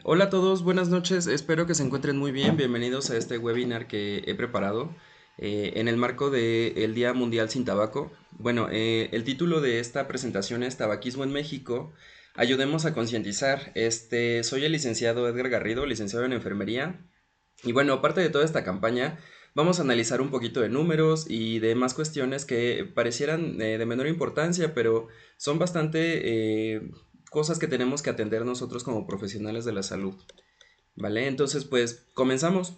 Hola a todos, buenas noches, espero que se encuentren muy bien. Bienvenidos a este webinar que he preparado en el marco del Día Mundial sin Tabaco. Bueno, el título de esta presentación es Tabaquismo en México. Ayudemos a concientizar. Soy el licenciado Edgar Garrido, licenciado en enfermería. Y bueno, aparte de toda esta campaña, vamos a analizar un poquito de números y de más cuestiones que parecieran de menor importancia, pero son bastante cosas que tenemos que atender nosotros como profesionales de la salud. ¿Vale? Entonces, pues comenzamos.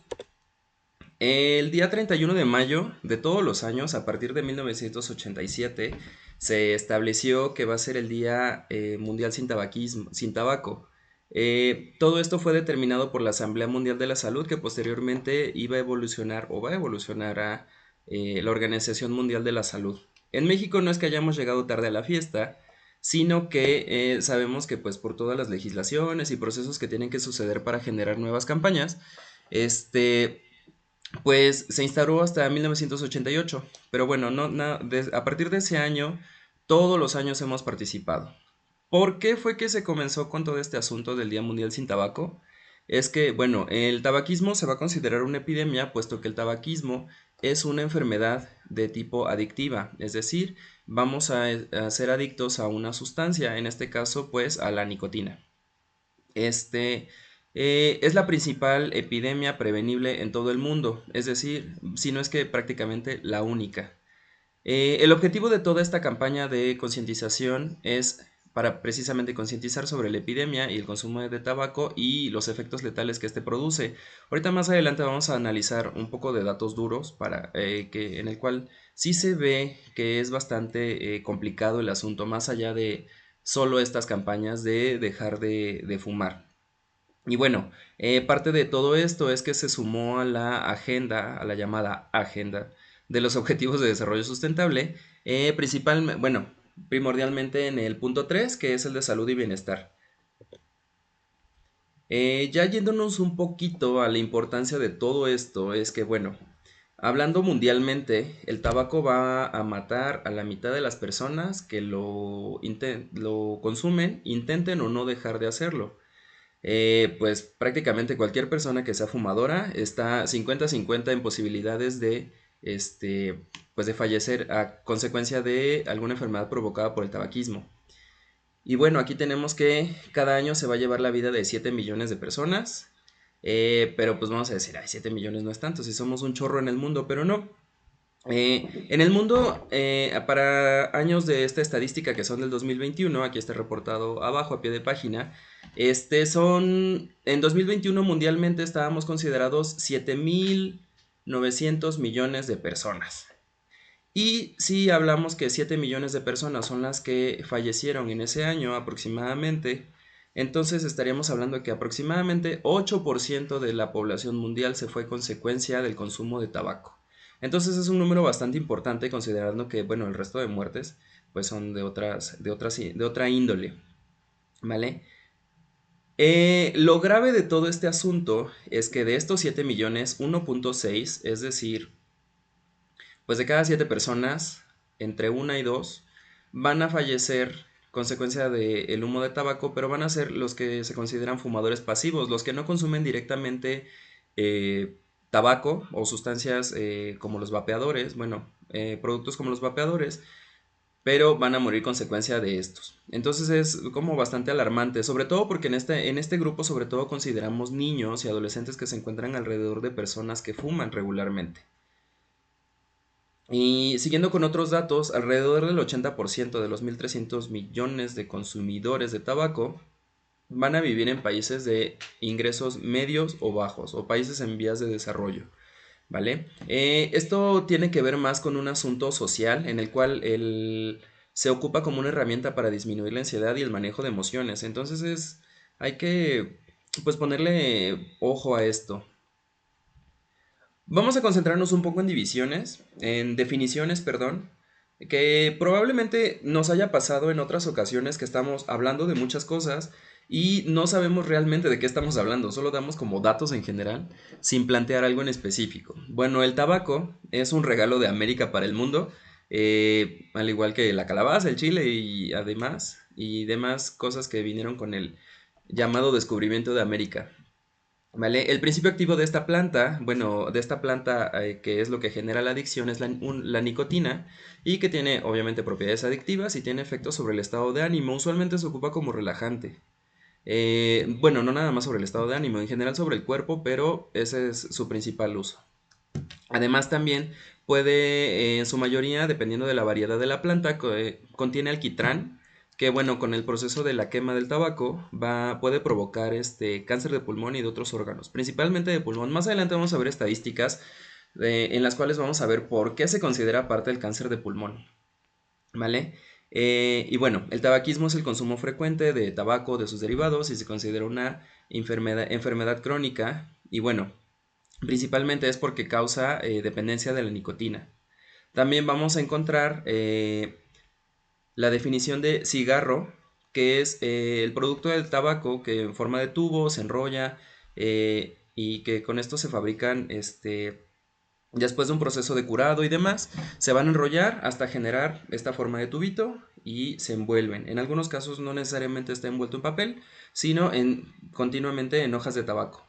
El día 31 de mayo de todos los años, a partir de 1987, se estableció que va a ser el Día Mundial sin Tabaquismo, sin Tabaco. Todo esto fue determinado por la Asamblea Mundial de la Salud, que posteriormente iba a evolucionar o va a evolucionar a la Organización Mundial de la Salud. En México no es que hayamos llegado tarde a la fiesta, sino que sabemos que pues por todas las legislaciones y procesos que tienen que suceder para generar nuevas campañas, este, pues se instauró hasta 1988, pero bueno, a partir de ese año, todos los años hemos participado. ¿Por qué fue que se comenzó con todo este asunto del Día Mundial sin Tabaco? Es que, bueno, el tabaquismo se va a considerar una epidemia, puesto que el tabaquismo es una enfermedad de tipo adictiva, es decir, vamos a ser adictos a una sustancia, en este caso, pues a la nicotina. Este es la principal epidemia prevenible en todo el mundo, es decir, si no es que prácticamente la única. El objetivo de toda esta campaña de concientización es para precisamente concientizar sobre la epidemia y el consumo de tabaco y los efectos letales que este produce. Ahorita más adelante vamos a analizar un poco de datos duros en el cual sí se ve que es bastante complicado el asunto, más allá de solo estas campañas de dejar de fumar. Y bueno, parte de todo esto es que se sumó a la agenda, a la llamada agenda de los Objetivos de Desarrollo Sustentable, primordialmente en el punto 3, que es el de salud y bienestar. Ya yéndonos un poquito a la importancia de todo esto, es que bueno, hablando mundialmente, el tabaco va a matar a la mitad de las personas que lo consumen, intenten o no dejar de hacerlo. Pues prácticamente cualquier persona que sea fumadora está 50-50 en posibilidades pues de fallecer a consecuencia de alguna enfermedad provocada por el tabaquismo. Y bueno, aquí tenemos que cada año se va a llevar la vida de 7 millones de personas, pero pues vamos a decir, ay, 7 millones no es tanto, si somos un chorro en el mundo, pero no. En el mundo, para años de esta estadística que son del 2021, aquí está reportado abajo a pie de página, en 2021 mundialmente estábamos considerados 7.900 millones de personas. Y si hablamos que 7 millones de personas son las que fallecieron en ese año aproximadamente, entonces estaríamos hablando de que aproximadamente 8% de la población mundial se fue consecuencia del consumo de tabaco. Entonces es un número bastante importante considerando que, bueno, el resto de muertes pues son de otra índole, ¿vale? Lo grave de todo este asunto es que de estos 7 millones, 1.6, es decir, pues de cada 7 personas, entre una y dos, van a fallecer consecuencia del humo de tabaco, pero van a ser los que se consideran fumadores pasivos, los que no consumen directamente eh, tabaco o sustancias como los vapeadores, productos como los vapeadores, pero van a morir consecuencia de estos. Entonces es como bastante alarmante, sobre todo porque en este grupo sobre todo consideramos niños y adolescentes que se encuentran alrededor de personas que fuman regularmente. Y siguiendo con otros datos, alrededor del 80% de los 1.300 millones de consumidores de tabaco van a vivir en países de ingresos medios o bajos o países en vías de desarrollo, ¿vale? Esto tiene que ver más con un asunto social en el cual se ocupa como una herramienta para disminuir la ansiedad y el manejo de emociones. Hay que pues ponerle ojo a esto. Vamos a concentrarnos un poco en definiciones, perdón, que probablemente nos haya pasado en otras ocasiones que estamos hablando de muchas cosas y no sabemos realmente de qué estamos hablando, solo damos como datos en general sin plantear algo en específico. Bueno, el tabaco es un regalo de América para el mundo, al igual que la calabaza, el chile y además y demás cosas que vinieron con él. llamado descubrimiento de América. ¿Vale? El principio activo de esta planta, bueno, de esta planta que es lo que genera la adicción es la nicotina y que tiene obviamente propiedades adictivas y tiene efectos sobre el estado de ánimo. Usualmente se ocupa como relajante. Bueno, no nada más sobre el estado de ánimo, en general sobre el cuerpo, pero ese es su principal uso. Además también puede, en su mayoría, dependiendo de la variedad de la planta, contiene alquitrán, que bueno, con el proceso de la quema del tabaco puede provocar cáncer de pulmón y de otros órganos, principalmente de pulmón. Más adelante vamos a ver estadísticas en las cuales vamos a ver por qué se considera parte del cáncer de pulmón, ¿vale? Y bueno, el tabaquismo es el consumo frecuente de tabaco, de sus derivados, y se considera una enfermedad crónica, y bueno, principalmente es porque causa dependencia de la nicotina. También vamos a encontrar la definición de cigarro, que es el producto del tabaco que en forma de tubo se enrolla y que con esto se fabrican, después de un proceso de curado y demás, se van a enrollar hasta generar esta forma de tubito y se envuelven. En algunos casos no necesariamente está envuelto en papel, sino continuamente en hojas de tabaco.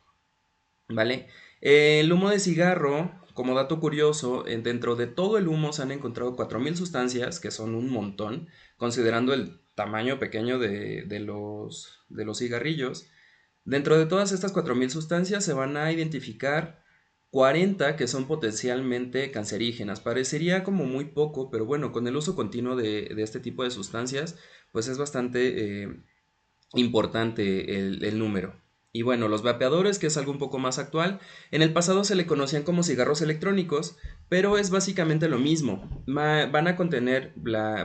¿Vale? El humo de cigarro, como dato curioso, dentro de todo el humo se han encontrado 4000 sustancias, que son un montón, considerando el tamaño pequeño de los cigarrillos. Dentro de todas estas 4000 sustancias se van a identificar 40 que son potencialmente cancerígenas. Parecería como muy poco, pero bueno, con el uso continuo de este tipo de sustancias, pues es bastante importante el número. Y bueno, los vapeadores, que es algo un poco más actual, en el pasado se le conocían como cigarros electrónicos, pero es básicamente lo mismo. Van a contener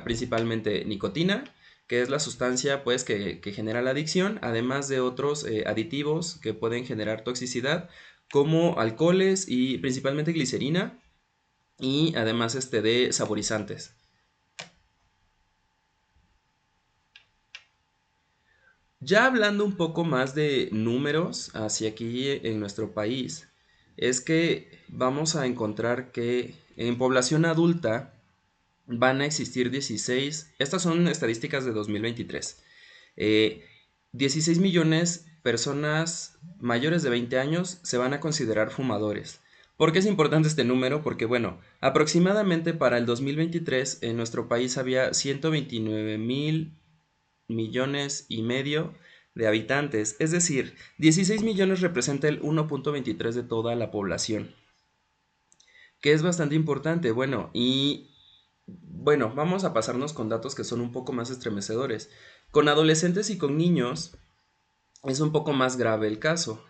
principalmente nicotina, que es la sustancia pues que genera la adicción, además de otros aditivos que pueden generar toxicidad, como alcoholes y principalmente glicerina, y además de saborizantes. Ya hablando un poco más de números hacia aquí en nuestro país, es que vamos a encontrar que en población adulta van a existir 16, estas son estadísticas de 2023, 16 millones personas mayores de 20 años se van a considerar fumadores. ¿Por qué es importante este número? Porque bueno, aproximadamente para el 2023 en nuestro país había 129.500.000 de habitantes, es decir, 16 millones representa el 1.23 de toda la población, que es bastante importante. Bueno, vamos a pasarnos con datos que son un poco más estremecedores. Con adolescentes y con niños es un poco más grave el caso.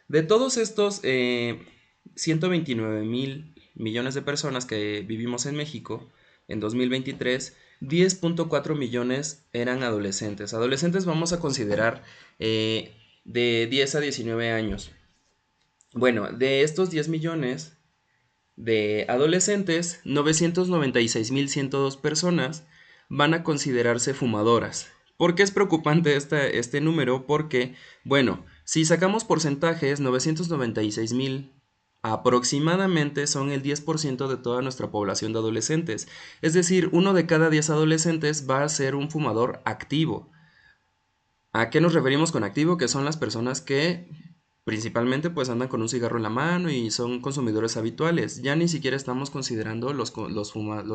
De todos estos 129.000 millones de personas que vivimos en México en 2023, 10.4 millones eran adolescentes. Adolescentes vamos a considerar de 10 a 19 años. Bueno, de estos 10 millones de adolescentes, 996.102 personas van a considerarse fumadoras. ¿Por qué es preocupante este número? Porque, bueno, si sacamos porcentajes, 996.000 aproximadamente son el 10% de toda nuestra población de adolescentes. Es decir, uno de cada 10 adolescentes va a ser un fumador activo. ¿A qué nos referimos con activo? Que son las personas que principalmente pues andan con un cigarro en la mano y son consumidores habituales. Ya ni siquiera estamos considerando los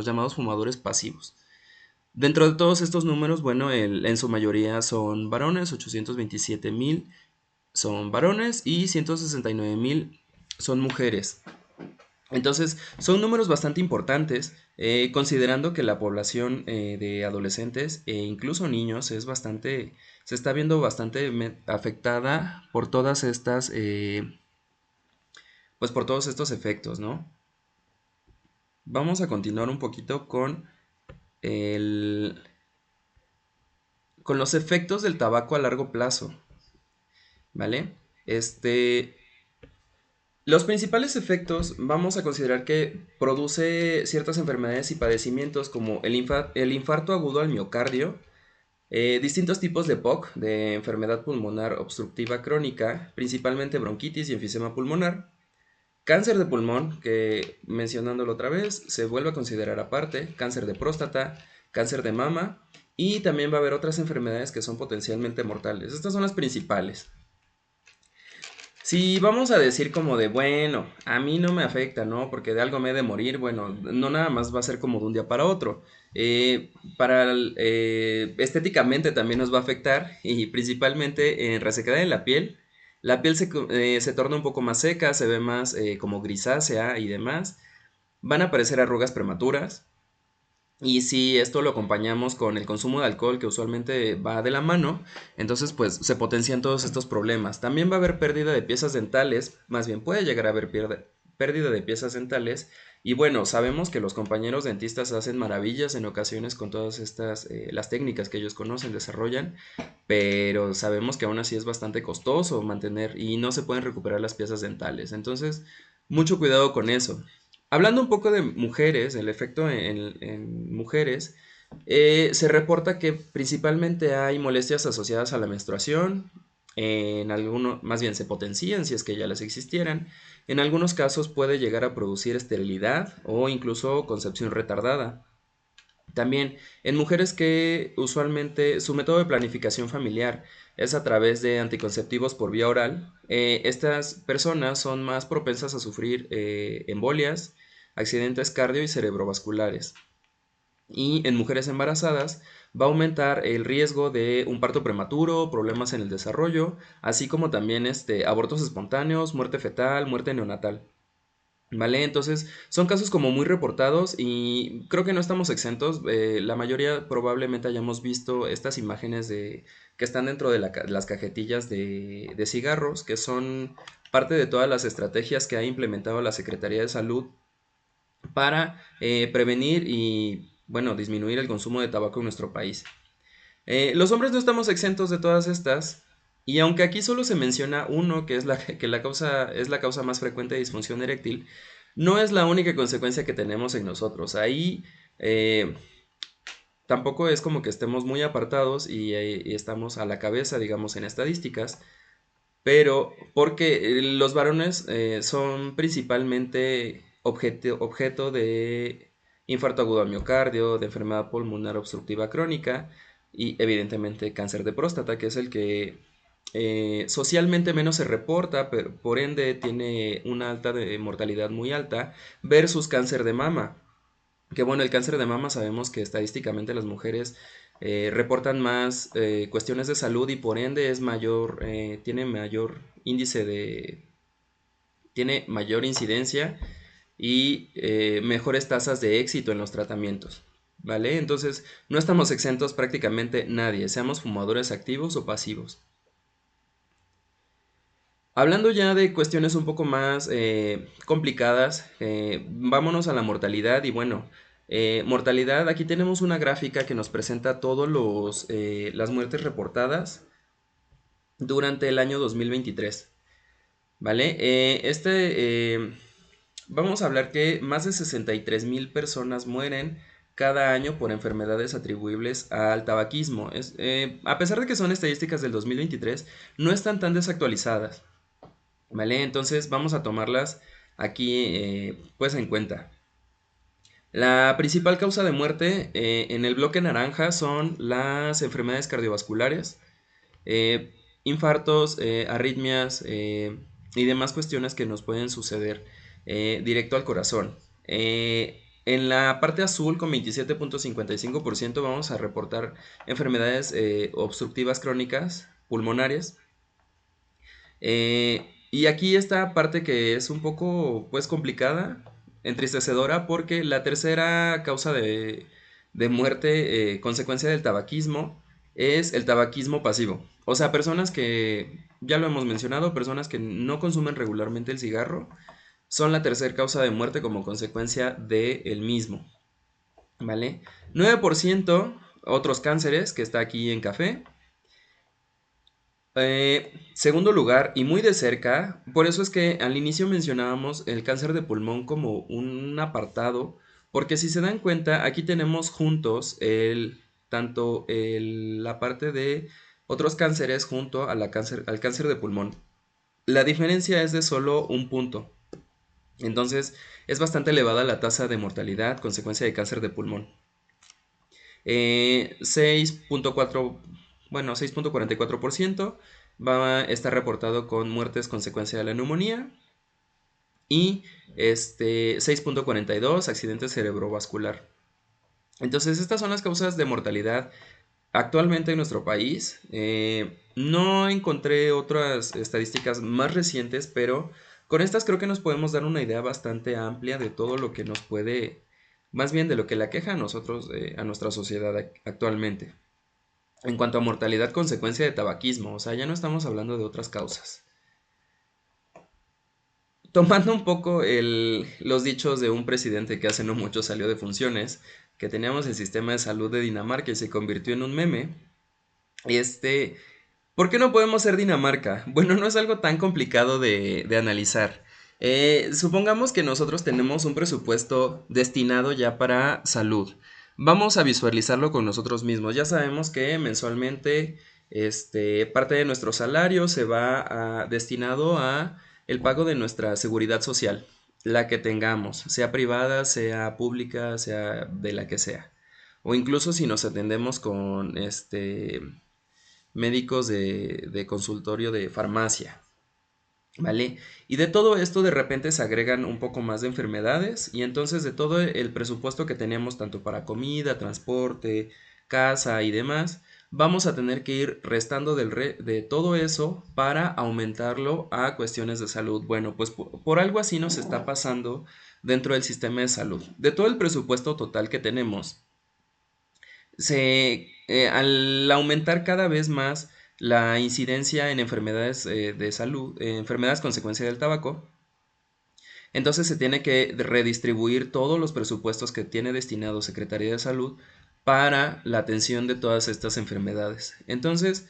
llamados fumadores pasivos. Dentro de todos estos números, bueno, en su mayoría son varones, 827.000 son varones y 169.000 son mujeres. Entonces, son números bastante importantes, considerando que la población de adolescentes e incluso niños se está viendo bastante afectada por pues por todos estos efectos, ¿no? Vamos a continuar un poquito el, con los efectos del tabaco a largo plazo, ¿vale? Este, Los principales efectos vamos a considerar que produce ciertas enfermedades y padecimientos como el infarto agudo al miocardio, distintos tipos de POC, de enfermedad pulmonar obstructiva crónica, principalmente bronquitis y enfisema pulmonar, cáncer de pulmón, que mencionándolo otra vez, se vuelve a considerar aparte, cáncer de próstata, cáncer de mama y también va a haber otras enfermedades que son potencialmente mortales. Estas son las principales. Si vamos a decir como de, bueno, a mí no me afecta, ¿no? Porque de algo me he de morir, bueno, no nada más va a ser como de un día para otro. Estéticamente también nos va a afectar y principalmente en resequedad en la piel se torna un poco más seca, se ve más como grisácea y demás. Van a aparecer arrugas prematuras. Y si esto lo acompañamos con el consumo de alcohol, que usualmente va de la mano, entonces pues se potencian todos estos problemas. También va a haber pérdida de piezas dentales, más bien puede llegar a haber pérdida de piezas dentales. Y bueno, sabemos que los compañeros dentistas hacen maravillas en ocasiones con todas estas, las técnicas que ellos conocen, desarrollan, pero sabemos que aún así es bastante costoso mantener y no se pueden recuperar las piezas dentales. Entonces, mucho cuidado con eso. Hablando un poco de mujeres, el efecto en mujeres, se reporta que principalmente hay molestias asociadas a la menstruación, en algunos, más bien se potencian si es que ya las existieran. En algunos casos puede llegar a producir esterilidad o incluso concepción retardada. También en mujeres que usualmente su método de planificación familiar es a través de anticonceptivos por vía oral, estas personas son más propensas a sufrir embolias, accidentes cardio y cerebrovasculares. Y en mujeres embarazadas va a aumentar el riesgo de un parto prematuro, problemas en el desarrollo, así como también abortos espontáneos, muerte fetal, muerte neonatal. ¿Vale? Entonces, son casos como muy reportados y creo que no estamos exentos. La mayoría probablemente hayamos visto estas imágenes que están dentro de las cajetillas de cigarros, que son parte de todas las estrategias que ha implementado la Secretaría de Salud para prevenir y, bueno, disminuir el consumo de tabaco en nuestro país. Los hombres no estamos exentos de todas estas, y aunque aquí solo se menciona uno, que es la causa más frecuente de disfunción eréctil, no es la única consecuencia que tenemos en nosotros. Ahí eh, tampoco es como que estemos muy apartados y estamos a la cabeza, digamos, en estadísticas, pero porque los varones son principalmente objeto de infarto agudo al miocardio, de enfermedad pulmonar obstructiva crónica y evidentemente cáncer de próstata, que es el que socialmente menos se reporta, pero por ende tiene una alta de mortalidad muy alta, versus cáncer de mama. Que bueno, el cáncer de mama sabemos que estadísticamente las mujeres reportan más cuestiones de salud y por ende es mayor, tiene mayor índice tiene mayor incidencia y mejores tasas de éxito en los tratamientos. ¿Vale? Entonces, no estamos exentos prácticamente nadie, seamos fumadores activos o pasivos. Hablando ya de cuestiones un poco más complicadas, vámonos a la mortalidad y bueno, mortalidad, aquí tenemos una gráfica que nos presenta todos las muertes reportadas durante el año 2023, ¿vale? Vamos a hablar que más de 63,000 personas mueren cada año por enfermedades atribuibles al tabaquismo. A pesar de que son estadísticas del 2023, no están tan desactualizadas. ¿Vale? Entonces vamos a tomarlas aquí pues en cuenta. La principal causa de muerte en el bloque naranja son las enfermedades cardiovasculares, eh, infartos, arritmias y demás cuestiones que nos pueden suceder directo al corazón. En la parte azul con 27,55% vamos a reportar enfermedades obstructivas crónicas pulmonares. Y aquí esta parte que es un poco, pues, complicada, entristecedora, porque la tercera causa de muerte, consecuencia del tabaquismo, es el tabaquismo pasivo. O sea, personas que, ya lo hemos mencionado, personas que no consumen regularmente el cigarro, son la tercera causa de muerte como consecuencia del mismo, ¿vale? 9% otros cánceres, que está aquí en café. Segundo lugar, y muy de cerca, por eso es que al inicio mencionábamos el cáncer de pulmón como un apartado, porque si se dan cuenta, aquí tenemos juntos la parte de otros cánceres junto a al cáncer de pulmón. La diferencia es de solo un punto. Entonces, es bastante elevada la tasa de mortalidad consecuencia de cáncer de pulmón. 6.4, bueno, 6.44% va a estar reportado con muertes consecuencia de la neumonía y 6.42 accidente cerebrovascular. Entonces, estas son las causas de mortalidad actualmente en nuestro país. No encontré otras estadísticas más recientes, pero con estas creo que nos podemos dar una idea bastante amplia de todo lo que nos puede, más bien de lo que le aqueja a nosotros, a nuestra sociedad actualmente. En cuanto a mortalidad consecuencia de tabaquismo, o sea, ya no estamos hablando de otras causas. Tomando un poco los dichos de un presidente que hace no mucho salió de funciones, que teníamos el sistema de salud de Dinamarca y se convirtió en un meme, este, ¿por qué no podemos ser Dinamarca? Bueno, no es algo tan complicado de analizar. Supongamos que nosotros tenemos un presupuesto destinado ya para salud. Vamos a visualizarlo con nosotros mismos. Ya sabemos que mensualmente parte de nuestro salario se va destinado a el pago de nuestra seguridad social, la que tengamos, sea privada, sea pública, sea de la que sea. O incluso si nos atendemos con médicos de consultorio de farmacia, ¿vale? Y de todo esto de repente se agregan un poco más de enfermedades y entonces de todo el presupuesto que tenemos tanto para comida, transporte, casa y demás, vamos a tener que ir restando de todo eso para aumentarlo a cuestiones de salud. Bueno, pues por algo así nos está pasando dentro del sistema de salud. De todo el presupuesto total que tenemos, al aumentar cada vez más la incidencia en enfermedades de salud, enfermedades consecuencia del tabaco, entonces se tiene que redistribuir todos los presupuestos que tiene destinado Secretaría de Salud para la atención de todas estas enfermedades. Entonces,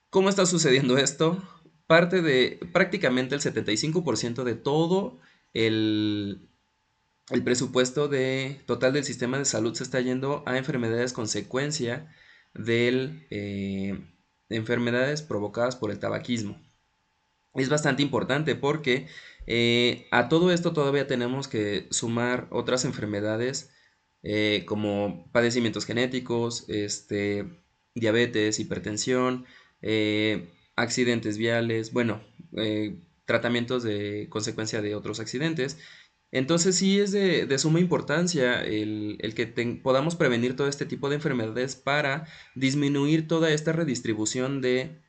¿cómo está sucediendo esto? Parte de prácticamente el 75% de todo el, el presupuesto total del sistema de salud se está yendo a enfermedades consecuencia de enfermedades provocadas por el tabaquismo. Es bastante importante porque a todo esto todavía tenemos que sumar otras enfermedades como padecimientos genéticos, diabetes, hipertensión, accidentes viales, bueno, tratamientos de consecuencia de otros accidentes. Entonces sí es de suma importancia el que podamos prevenir todo este tipo de enfermedades para disminuir toda esta redistribución del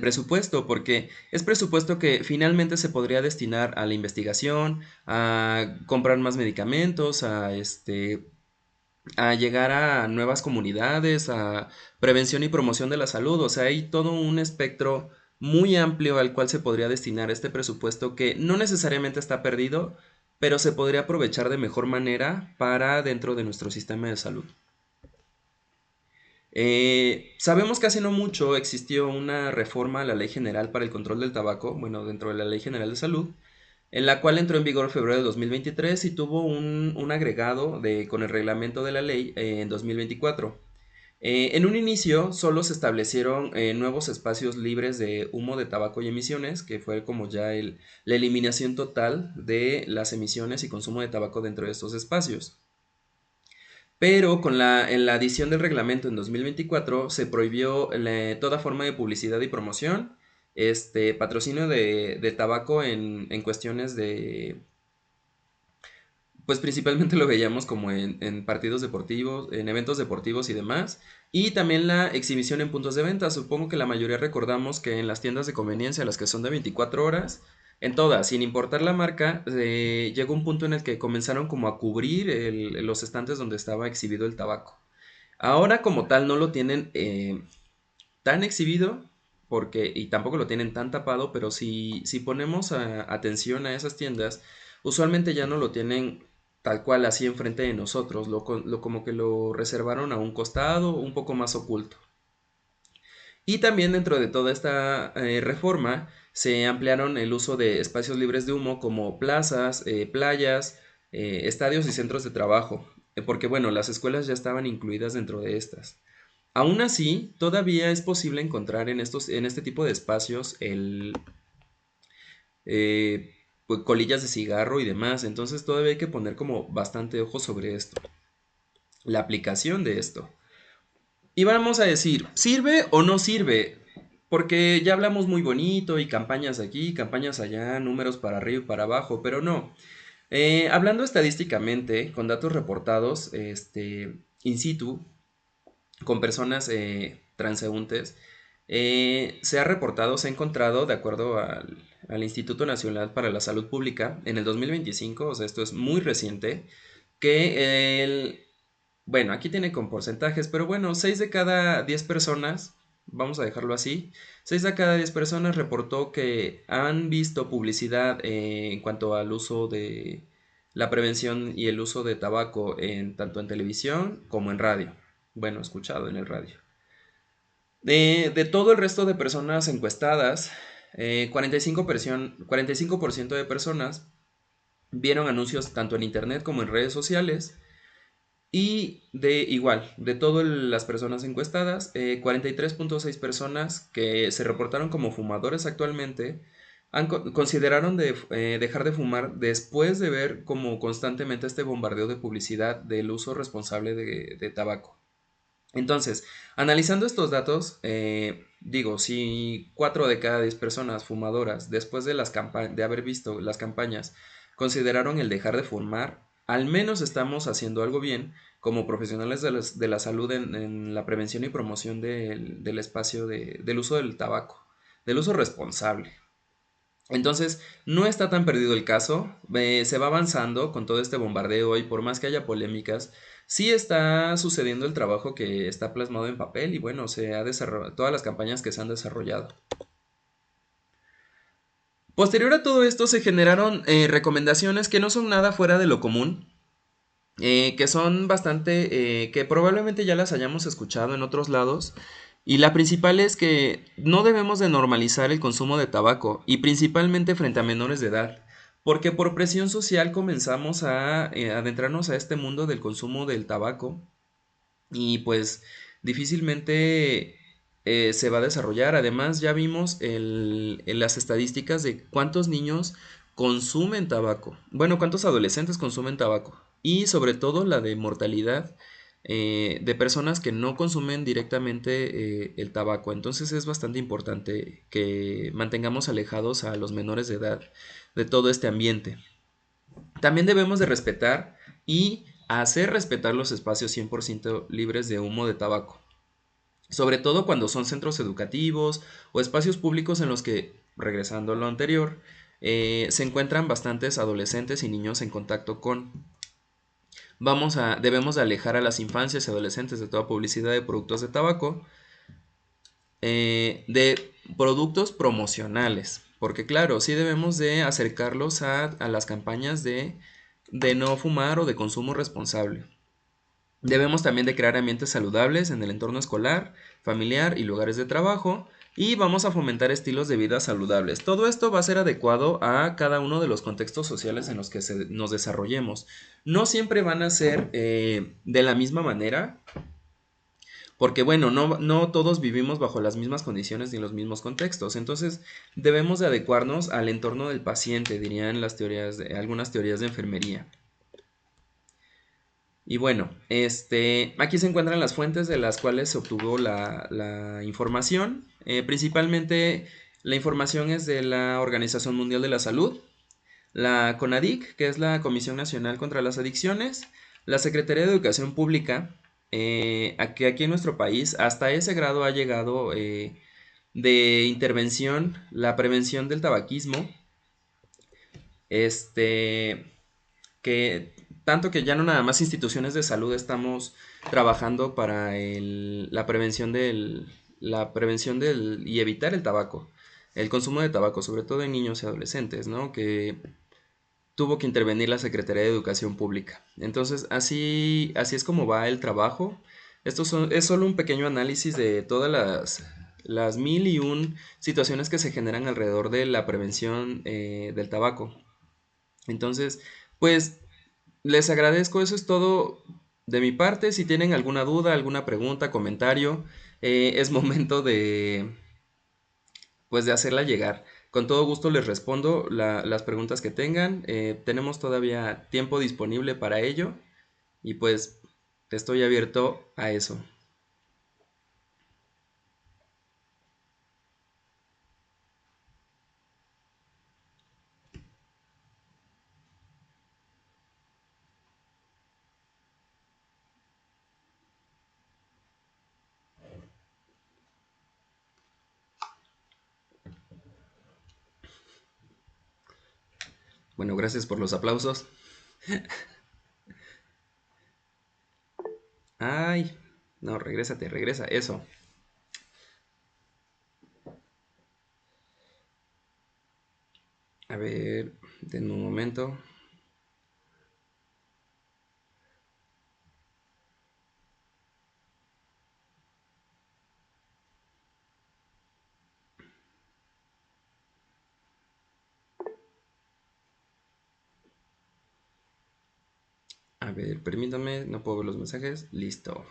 presupuesto, porque es presupuesto que finalmente se podría destinar a la investigación, a comprar más medicamentos, a llegar a nuevas comunidades, a prevención y promoción de la salud. O sea, hay todo un espectro muy amplio al cual se podría destinar este presupuesto que no necesariamente está perdido, pero se podría aprovechar de mejor manera para dentro de nuestro sistema de salud. Sabemos que hace no mucho existió una reforma a la Ley General para el Control del Tabaco, bueno, dentro de la Ley General de Salud, en la cual entró en vigor en febrero de 2023 y tuvo un agregado con el reglamento de la ley en 2024. En un inicio solo se establecieron nuevos espacios libres de humo de tabaco y emisiones, que fue como ya la eliminación total de las emisiones y consumo de tabaco dentro de estos espacios. Pero en la adición del reglamento en 2024 se prohibió toda forma de publicidad y promoción, patrocinio de tabaco en cuestiones pues principalmente lo veíamos como en partidos deportivos, en eventos deportivos y demás, y también la exhibición en puntos de venta. Supongo que la mayoría recordamos que en las tiendas de conveniencia, las que son de 24 horas, en todas, sin importar la marca, llegó un punto en el que comenzaron como a cubrir los estantes donde estaba exhibido el tabaco. Ahora como tal no lo tienen tan exhibido, y tampoco lo tienen tan tapado, pero si ponemos atención a esas tiendas, usualmente ya no lo tienen tal cual así enfrente de nosotros, como que lo reservaron a un costado, un poco más oculto. Y también dentro de toda esta reforma se ampliaron el uso de espacios libres de humo como plazas, playas, estadios y centros de trabajo, porque bueno, las escuelas ya estaban incluidas dentro de estas. Aún así, todavía es posible encontrar en este tipo de espacios pues, colillas de cigarro y demás, entonces todavía hay que poner como bastante ojo sobre esto. la aplicación de esto. Y vamos a decir, ¿sirve o no sirve? Porque ya hablamos muy bonito y campañas aquí, campañas allá, números para arriba y para abajo, pero no. Hablando estadísticamente, con datos reportados in situ, con personas transeúntes, se ha reportado, se ha encontrado, de acuerdo al Instituto Nacional para la Salud Pública, en el 2025, o sea, esto es muy reciente, que bueno, aquí tiene con porcentajes, pero bueno, 6 de cada 10 personas, vamos a dejarlo así, 6 de cada 10 personas reportó que han visto publicidad en cuanto al uso de la prevención y el uso de tabaco en tanto en televisión como en radio. Bueno, escuchado en el radio. De todo el resto de personas encuestadas, 45% de personas vieron anuncios tanto en internet como en redes sociales. Y de igual, de todas las personas encuestadas, 43.6 personas que se reportaron como fumadores actualmente consideraron dejar de fumar después de ver como constantemente este bombardeo de publicidad del uso responsable de tabaco. Entonces, analizando estos datos, digo, si 4 de cada 10 personas fumadoras, después de haber visto las campañas, consideraron el dejar de fumar, al menos estamos haciendo algo bien como profesionales de la salud en la prevención y promoción del espacio del uso del tabaco, del uso responsable. Entonces, no está tan perdido el caso, se va avanzando con todo este bombardeo y por más que haya polémicas, sí está sucediendo el trabajo que está plasmado en papel y bueno, se ha desarrollado todas las campañas que se han desarrollado. Posterior a todo esto se generaron recomendaciones que no son nada fuera de lo común, que son bastante, que probablemente ya las hayamos escuchado en otros lados. Y la principal es que no debemos de normalizar el consumo de tabaco y principalmente frente a menores de edad, porque por presión social comenzamos a adentrarnos a este mundo del consumo del tabaco y pues difícilmente se va a desarrollar. Además ya vimos en las estadísticas de cuántos niños consumen tabaco, bueno, cuántos adolescentes consumen tabaco y sobre todo la de mortalidad de personas que no consumen directamente el tabaco. Entonces es bastante importante que mantengamos alejados a los menores de edad de todo este ambiente. También debemos de respetar y hacer respetar los espacios 100% libres de humo de tabaco, sobre todo cuando son centros educativos o espacios públicos en los que, regresando a lo anterior, se encuentran bastantes adolescentes y niños en contacto con. Debemos de alejar a las infancias y adolescentes de toda publicidad de productos de tabaco, de productos promocionales, porque claro, sí debemos de acercarlos a las campañas de no fumar o de consumo responsable. Debemos también de crear ambientes saludables en el entorno escolar, familiar y lugares de trabajo y vamos a fomentar estilos de vida saludables. Todo esto va a ser adecuado a cada uno de los contextos sociales en los que nos desarrollemos. No siempre van a ser de la misma manera, porque bueno, no todos vivimos bajo las mismas condiciones ni los mismos contextos. Entonces debemos de adecuarnos al entorno del paciente, dirían algunas teorías de enfermería. Y bueno, aquí se encuentran las fuentes de las cuales se obtuvo la información. Principalmente la información es de la Organización Mundial de la Salud, la CONADIC, que es la Comisión Nacional contra las Adicciones, la Secretaría de Educación Pública, aquí en nuestro país hasta ese grado ha llegado de intervención la prevención del tabaquismo, este, que tanto que ya no nada más instituciones de salud estamos trabajando para la prevención del y evitar el tabaco, el consumo de tabaco, sobre todo en niños y adolescentes, ¿no? Que tuvo que intervenir la Secretaría de Educación Pública. Entonces, así es como va el trabajo. Es solo un pequeño análisis de todas las mil y un situaciones que se generan alrededor de la prevención del tabaco. Entonces, pues les agradezco, eso es todo de mi parte. Si tienen alguna duda, alguna pregunta, comentario, es momento pues de hacerla llegar. Con todo gusto les respondo las preguntas que tengan. Tenemos todavía tiempo disponible para ello. Y pues Estoy abierto a eso. Bueno, gracias por los aplausos. Ay, no, regrésate, regresa, eso. A ver, denme un momento. A ver, permítame, no puedo ver los mensajes. Listo.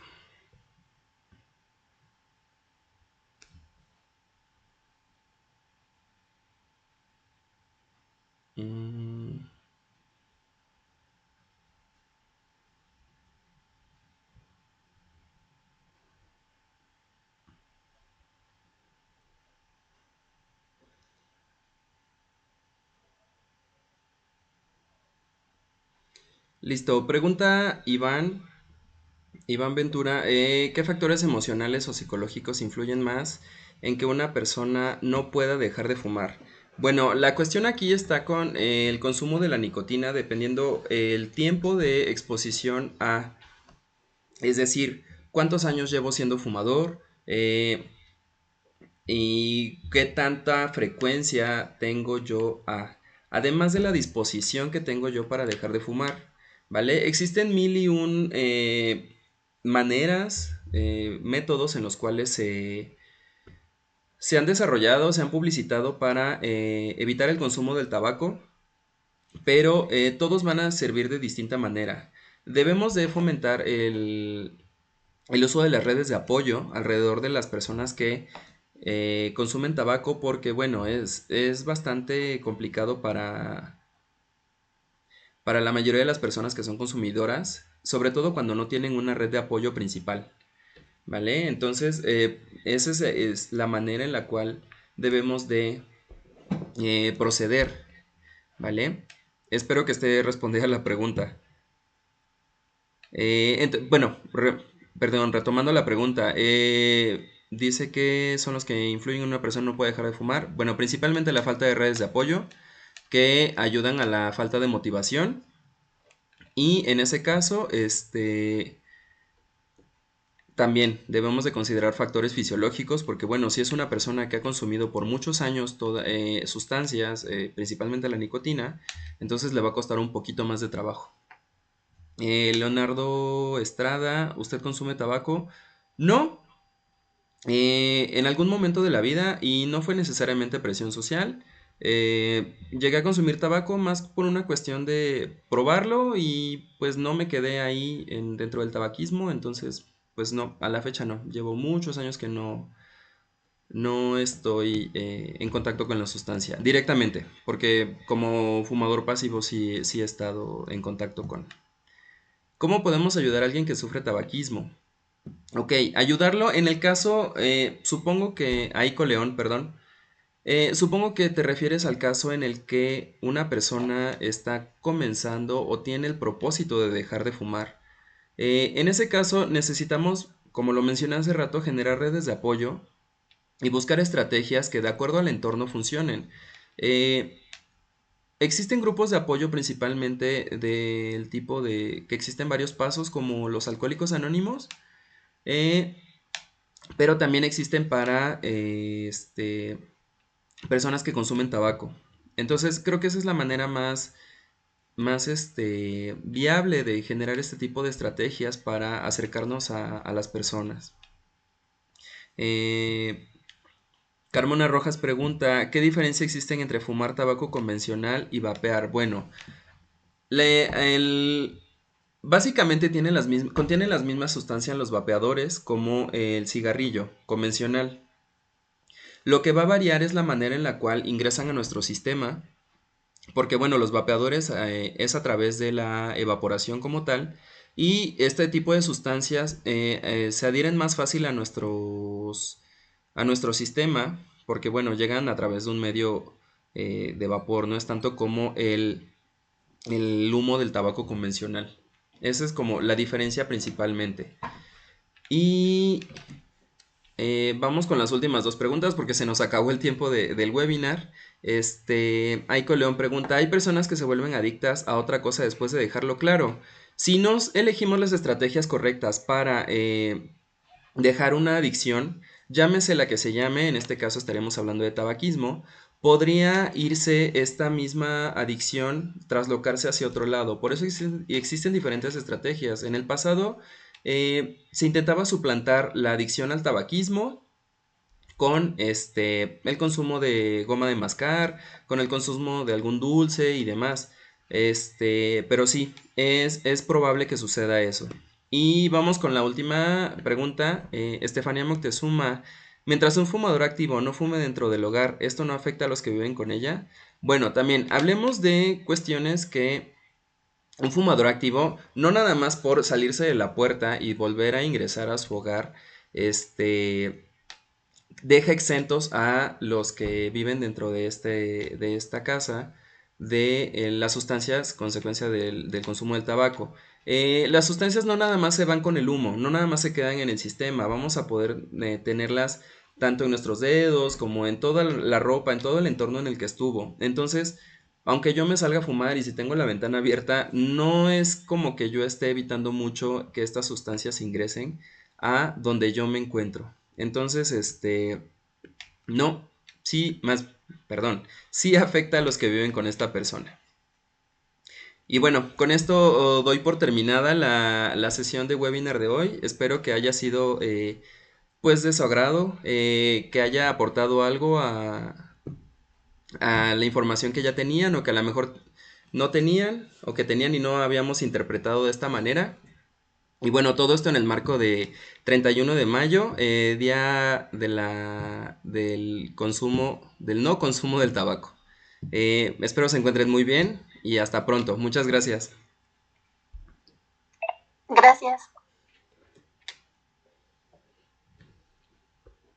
Mm, listo. Pregunta Iván Ventura, ¿qué factores emocionales o psicológicos influyen más en que una persona no pueda dejar de fumar? Bueno, la cuestión aquí está con el consumo de la nicotina dependiendo el tiempo de exposición a, es decir, cuántos años llevo siendo fumador, y qué tanta frecuencia tengo yo además de la disposición que tengo yo para dejar de fumar, ¿vale? Existen mil y un maneras, métodos en los cuales se han desarrollado, se han publicitado para evitar el consumo del tabaco, pero todos van a servir de distinta manera. Debemos de fomentar el uso de las redes de apoyo alrededor de las personas que consumen tabaco porque, bueno, es bastante complicado para la mayoría de las personas que son consumidoras, sobre todo cuando no tienen una red de apoyo principal, ¿vale? Entonces, esa es la manera en la cual debemos de proceder, ¿vale? Espero que esté respondida la pregunta. Bueno, perdón, retomando la pregunta, dice que son los que influyen en una persona no puede dejar de fumar. Bueno, principalmente la falta de redes de apoyo que ayudan a la falta de motivación y en ese caso, también debemos de considerar factores fisiológicos porque, bueno, si es una persona que ha consumido por muchos años sustancias, principalmente la nicotina, entonces le va a costar un poquito más de trabajo. Leonardo Estrada, ¿usted consume tabaco? No, en algún momento de la vida y no fue necesariamente presión social. Llegué a consumir tabaco más por una cuestión de probarlo y pues no me quedé ahí dentro del tabaquismo, entonces pues no, a la fecha no. Llevo muchos años que no estoy en contacto con la sustancia directamente, porque como fumador pasivo sí he estado en contacto con. ¿Cómo podemos ayudar a alguien que sufre tabaquismo? Ok, ayudarlo en el caso, supongo que, Aiko León, perdón, supongo que te refieres al caso en el que una persona está comenzando o tiene el propósito de dejar de fumar. En ese caso necesitamos, como lo mencioné hace rato, generar redes de apoyo y buscar estrategias que de acuerdo al entorno funcionen. Eh, Existen grupos de apoyo principalmente del tipo de que existen varios pasos como los alcohólicos anónimos, eh, pero también existen para personas que consumen tabaco. Entonces creo que esa es la manera más viable de generar este tipo de estrategias para acercarnos a las personas. Eh, Carmona Rojas pregunta, ¿qué diferencia existe entre fumar tabaco convencional y vapear? Bueno, el, básicamente contiene las mismas sustancias los vapeadores como el cigarrillo convencional. Lo que va a variar es la manera en la cual ingresan a nuestro sistema, porque bueno, los vapeadores es a través de la evaporación como tal, Y este tipo de sustancias se adhieren más fácil a nuestro sistema porque, bueno, llegan a través de un medio de vapor, no es tanto como el humo del tabaco convencional. Esa es como la diferencia principalmente. Y vamos con las últimas dos preguntas porque se nos acabó el tiempo del webinar. Aiko León pregunta, ¿hay personas que se vuelven adictas a otra cosa después de dejarlo claro? Si nos elegimos las estrategias correctas para dejar una adicción, llámese la que se llame, en este caso estaremos hablando de tabaquismo, podría irse esta misma adicción, traslocarse hacia otro lado. Por eso existen diferentes estrategias. En el pasado se intentaba suplantar la adicción al tabaquismo con el consumo de goma de mascar, con el consumo de algún dulce y demás. Pero sí, es probable que suceda eso. Y vamos con la última pregunta. Estefanía Moctezuma, mientras un fumador activo no fume dentro del hogar, ¿esto no afecta a los que viven con ella? Bueno, también hablemos de cuestiones que un fumador activo, no nada más por salirse de la puerta y volver a ingresar a su hogar, deja exentos a los que viven dentro de esta casa de las sustancias consecuencia del consumo del tabaco. Las sustancias no nada más se van con el humo, no nada más se quedan en el sistema, vamos a poder tenerlas tanto en nuestros dedos como en toda la ropa, en todo el entorno en el que estuvo. Entonces, aunque yo me salga a fumar y si tengo la ventana abierta, no es como que yo esté evitando mucho que estas sustancias ingresen a donde yo me encuentro. Entonces, no, sí, más, perdón, sí afecta a los que viven con esta persona. Y bueno, con esto doy por terminada la sesión de webinar de hoy. Espero que haya sido pues de su agrado, que haya aportado algo a la información que ya tenían o que a lo mejor no tenían o que tenían y no habíamos interpretado de esta manera. Y bueno, todo esto en el marco de 31 de mayo, día del consumo, del no consumo del tabaco. Espero se encuentren muy bien y hasta pronto. Muchas gracias. Gracias.